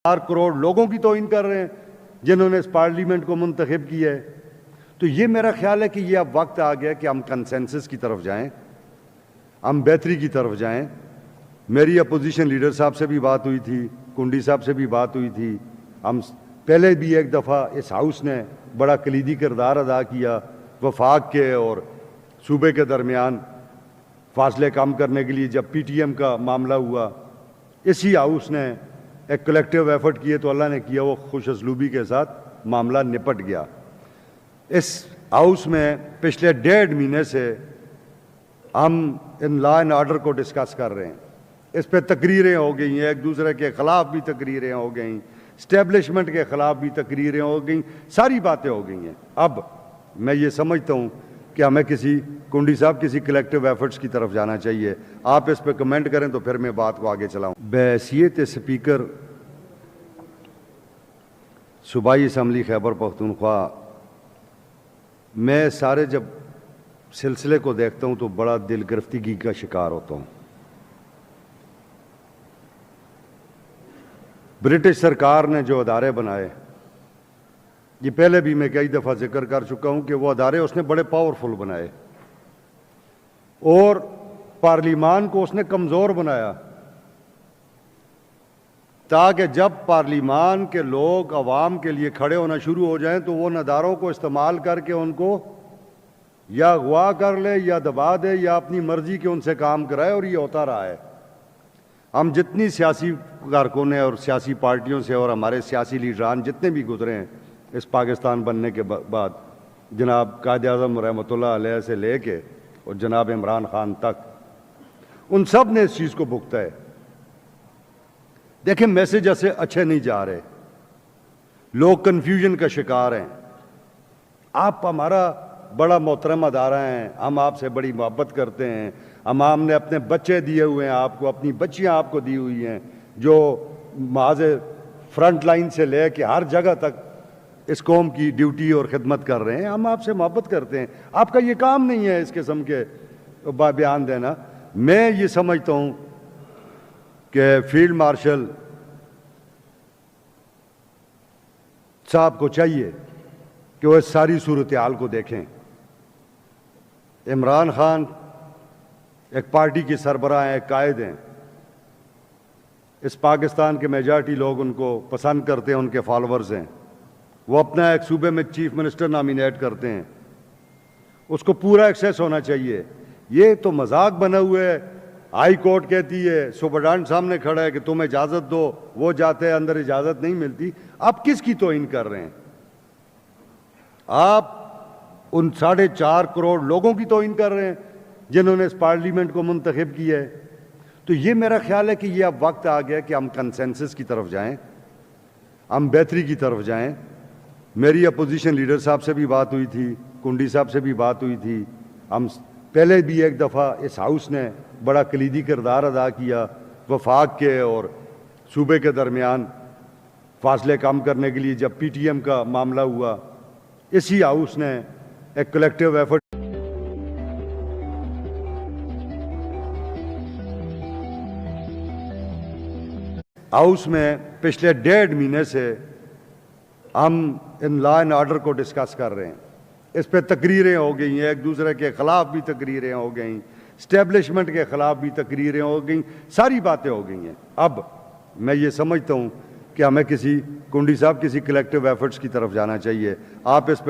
4 करोड़ लोगों की तौहीन कर रहे हैं जिन्होंने इस पार्लियामेंट को मुंतखब किया है। तो ये मेरा ख्याल है कि ये अब वक्त आ गया कि हम कंसेंसस की तरफ जाएं, हम बेहतरी की तरफ जाएं। मेरी अपोजिशन लीडर साहब से भी बात हुई थी, कुंडी साहब से भी बात हुई थी। हम पहले भी एक दफ़ा इस हाउस ने बड़ा कलीदी किरदार अदा किया वफाक के और सूबे के दरमियान फासले कम करने के लिए। जब PTM का मामला हुआ, इसी हाउस ने एक कलेक्टिव एफर्ट किए तो अल्लाह ने किया, वो खुश असलूबी के साथ मामला निपट गया। इस हाउस में पिछले 1.5 महीने से हम इन लॉ एंड ऑर्डर को डिस्कस कर रहे हैं। इस पे तकरीरें हो गई हैं, एक दूसरे के ख़िलाफ़ भी तकरीरें हो गई, इस्टेब्लिशमेंट के ख़िलाफ़ भी तकरीरें हो गई, सारी बातें हो गई हैं। अब मैं ये समझता हूँ कि हमें कुंडी साहब किसी कलेक्टिव एफर्ट्स की तरफ जाना चाहिए। आप इस पे कमेंट करें तो फिर मैं बात को आगे चलाऊँ। बहैसियत स्पीकर सूबाई असम्बली खैबर पख्तूनख्वा, मैं सारे जब सिलसिले को देखता हूँ तो बड़ा दिल गिरफ्तगी का शिकार होता हूँ। ब्रिटिश सरकार ने जो अदारे बनाए, ये पहले भी मैं कई दफ़ा जिक्र कर चुका हूँ कि वो अदारे उसने बड़े पावरफुल बनाए और पार्लिमान को उसने कमज़ोर बनाया, ताकि जब पार्लिमान के लोग अवाम के लिए खड़े होना शुरू हो जाएं तो वो अदारों को इस्तेमाल करके उनको या अगवा कर ले या दबा दे या अपनी मर्जी के उनसे काम कराए। और ये होता रहा है। हम जितनी सियासी कारकुन और सियासी पार्टियों से और हमारे सियासी लीडरान जितने भी गुजरे हैं इस पाकिस्तान बनने के बाद, जनाब कायद आज़म रहमतुल्लाह अलैह से लेके और जनाब इमरान खान तक, उन सब ने इस चीज़ को भुगता है। देखें, मैसेज ऐसे अच्छे नहीं जा रहे, लोग कन्फ्यूजन का शिकार हैं। आप हमारा बड़ा मोहतरम अदारा हैं, हम आपसे बड़ी मोहब्बत करते हैं, हमने अपने बच्चे दिए हुए हैं आपको, अपनी बच्चियां आपको दी हुई हैं जो माज़ फ्रंट लाइन से ले के हर जगह तक इस कौम की ड्यूटी और खिदमत कर रहे हैं। हम आपसे मोहब्बत करते हैं, आपका ये काम नहीं है इस किस्म के बयान देना। मैं ये समझता हूँ कि फील्ड मार्शल साहब को चाहिए कि वो इस सारी सूरत हाल को देखें। इमरान खान एक पार्टी के सरबराह हैं, कायद हैं, इस पाकिस्तान के मेजॉरिटी लोग उनको पसंद करते हैं, उनके फॉलोअर्स हैं। वो अपना एक सूबे में चीफ मिनिस्टर नॉमिनेट करते हैं, उसको पूरा एक्सेस होना चाहिए। ये तो मजाक बना हुआ है। हाई कोर्ट कहती है, सुपरडेंट सामने खड़ा है कि तुम्हें इजाज़त दो, वो जाते हैं अंदर, इजाज़त नहीं मिलती। आप किसकी तौहीन कर रहे हैं? आप उन 4.5 करोड़ लोगों की तौहीन कर रहे हैं जिन्होंने इस पार्लियामेंट को मुंतखब किया है। तो ये मेरा ख्याल है कि ये अब वक्त आ गया कि हम कंसेंसस की तरफ जाएं, हम बेहतरी की तरफ जाएं। मेरी अपोजिशन लीडर साहब से भी बात हुई थी, कुंडी साहब से भी बात हुई थी। हम पहले भी एक दफ़ा इस हाउस ने बड़ा कलीदी किरदार अदा किया वफाक के और सूबे के दरमियान फासले कम करने के लिए। जब PTM का मामला हुआ, इसी हाउस ने एक कलेक्टिव एफर्ट हाउस में पिछले 1.5 महीने से हम इन लॉ एंड ऑर्डर को डिस्कस कर रहे हैं। इस पे तकरीरें हो गई हैं, एक दूसरे के ख़िलाफ़ भी तकरीरें हो गई, इस्टेब्लिशमेंट के ख़िलाफ़ भी तकरीरें हो गई, सारी बातें हो गई हैं। अब मैं ये समझता हूँ कि हमें कुंडी साहब किसी कलेक्टिव एफर्ट्स की तरफ जाना चाहिए। आप इस